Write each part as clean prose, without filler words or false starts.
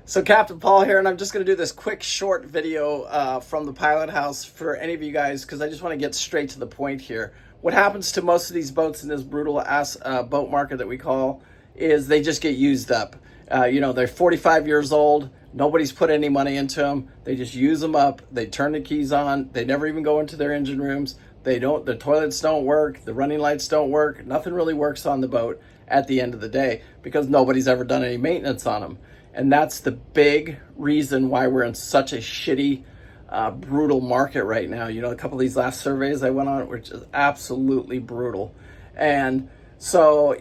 So Captain Paul here, and I'm just going to do this quick short video from the pilot house for any of you guys, because I just want to get straight to the point here. What happens to most of these boats in this brutal ass boat market that we call is they just get used up. They're 45 years old. Nobody's put any money into them. They just use them up. They turn the keys on. They never even go into their engine rooms. The toilets don't work. The running lights don't work. Nothing really works on the boat at the end of the day because nobody's ever done any maintenance on them. And that's the big reason why we're in such a shitty, brutal market right now. A couple of these last surveys I went on were just absolutely brutal. And so,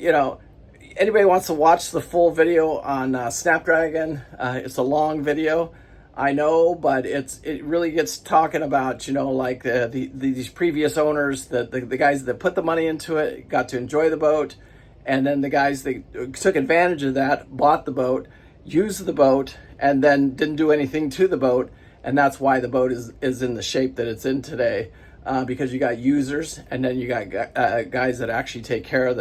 anybody wants to watch the full video on Snapdragon, it's a long video, I know, but it really gets talking about, these previous owners, the guys that put the money into it, got to enjoy the boat. And then the guys that took advantage of that, bought the boat, used the boat, and then didn't do anything to the boat. And that's why the boat is in the shape that it's in today, because you got users, and then you got guys that actually take care of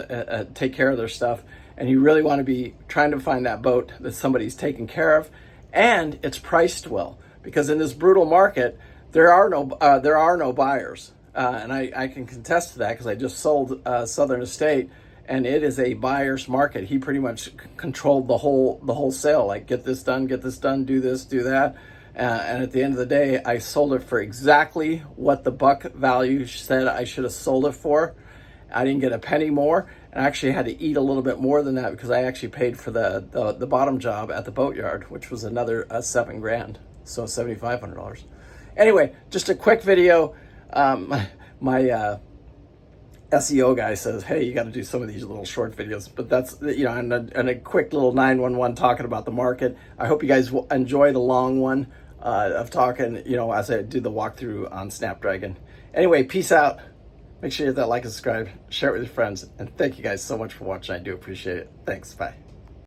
their stuff. And you really want to be trying to find that boat that somebody's taking care of, and it's priced well, because in this brutal market there are no buyers, and I can contest to that because I just sold Southern Estate. And it is a buyer's market. He pretty much controlled the whole sale. Like, get this done, do this, do that. And at the end of the day, I sold it for exactly what the buck value said I should have sold it for. I didn't get a penny more. And I actually had to eat a little bit more than that because I actually paid for the bottom job at the boatyard, which was another $7,000. So $7,500. Anyway, just a quick video. My SEO guy says, hey, you got to do some of these little short videos, but that's, and a quick little 911 talking about the market. I hope you guys will enjoy the long one of talking, as I do the walkthrough on Snapdragon. Anyway, peace out. Make sure you hit that like and subscribe, share it with your friends, and thank you guys so much for watching. I do appreciate it. Thanks. Bye.